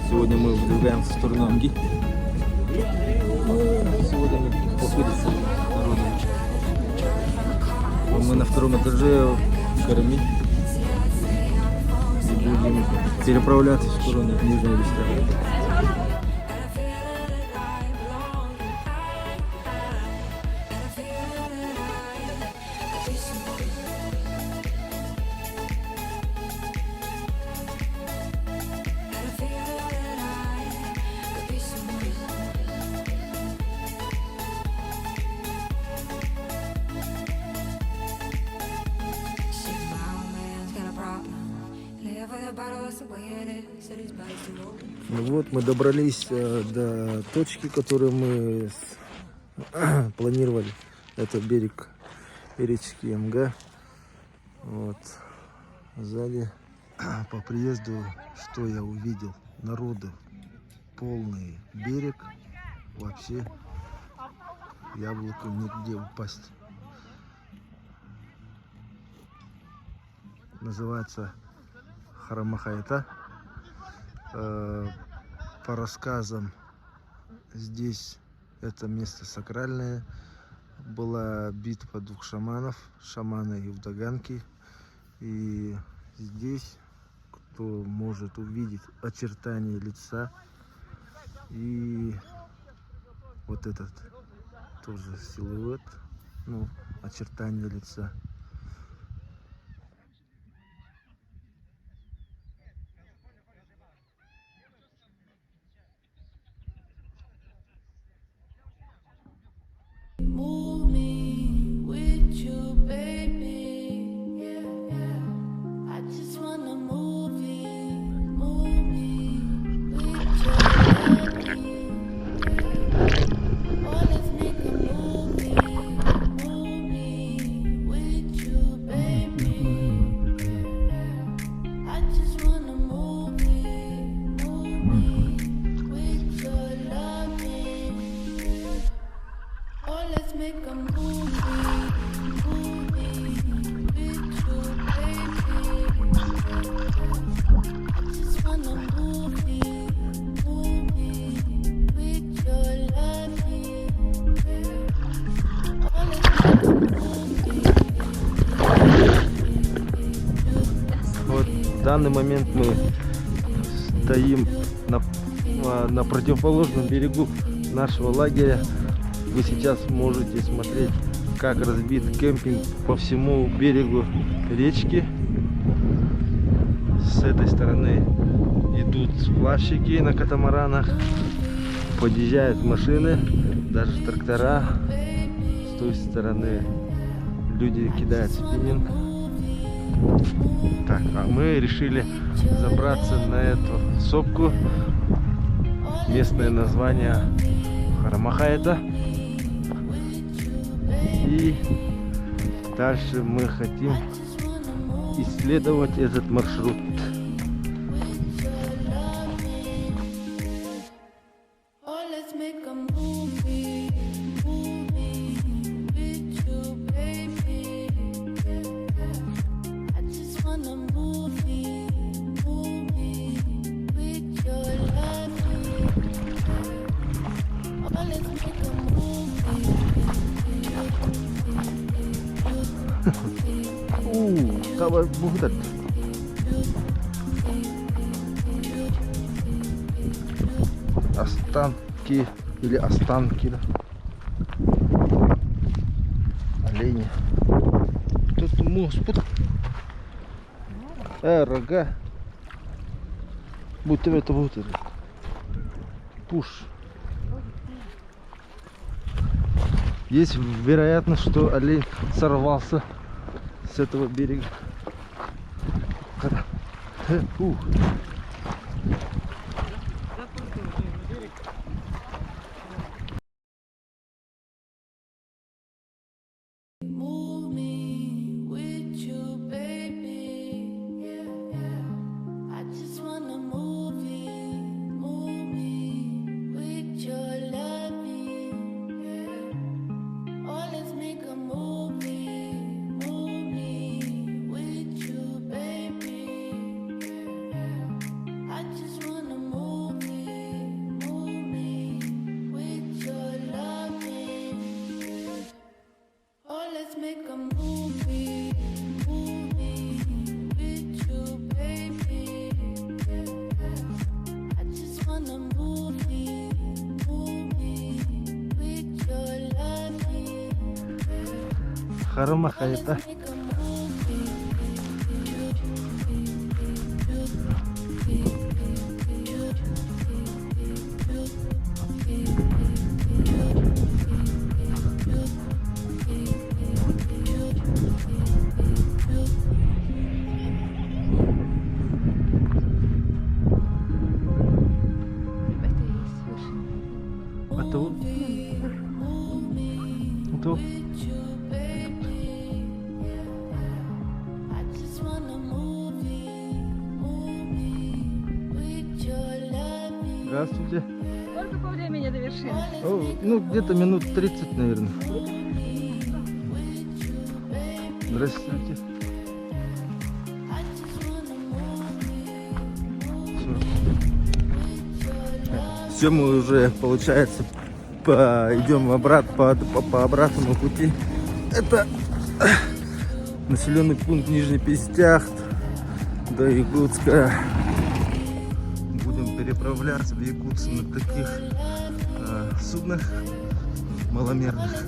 Сегодня мы выдвигаемся в сторону Амги. Сегодня мы походим народом. Мы на втором этаже Карами. И будем переправляться в сторону Нижнего Вестра. Ну вот, мы добрались до точки, которую мы планировали. Это берег речки Амга. Вот. Сзади по приезду, что я увидел? Народу полный берег. Вообще яблоку нигде упасть. Называется Харамахайта. По рассказам, здесь это место сакральное. Была битва двух шаманов, шамана и Евдоганки. И здесь кто может увидеть очертания лица. И вот этот тоже силуэт, ну, очертания лица. Move me with you, baby. Yeah, yeah. I just wanna move me with your body. Oh, let's make a movie. Move me with you, baby. Yeah, I just wanna move me with your loving. Oh, let's make a movie with you, baby. I just wanna movie with your loving. Oh, let's make a Вот в данный момент мы стоим на противоположном берегу нашего лагеря. Вы сейчас можете смотреть, как разбит кемпинг по всему берегу речки. С этой стороны идут сплавщики на катамаранах, подъезжают машины, даже трактора. С той стороны люди кидают спиннинг. Так, а мы решили забраться на эту сопку. Местное название Харамахайта. И дальше мы хотим исследовать этот маршрут. Oh, let's make a movie with you, baby. I just wanna movie with your loving. Oh, let's make a movie. Давай будет. Останки или останки, да? Олени. Тут мост. Рога. Будь это вот это. Пуш. Есть вероятность, что олень сорвался с этого берега. Move me with you, baby. Yeah, yeah. I just wanna move me with your loving. Yeah. Oh, let's make a movie with you, baby. Yeah, yeah. Харамахайта. Это вот. Это вот. I just wanna move with your love. Здравствуйте. Сколько по времени до вершины? О, ну, где-то минут 30, наверное. Здравствуйте. Все, мы уже, получается, идем обратно по обратному пути. Это населенный пункт Нижний Пестяхт до Якутска. Будем переправляться в Якутск на таких суднах маломерных.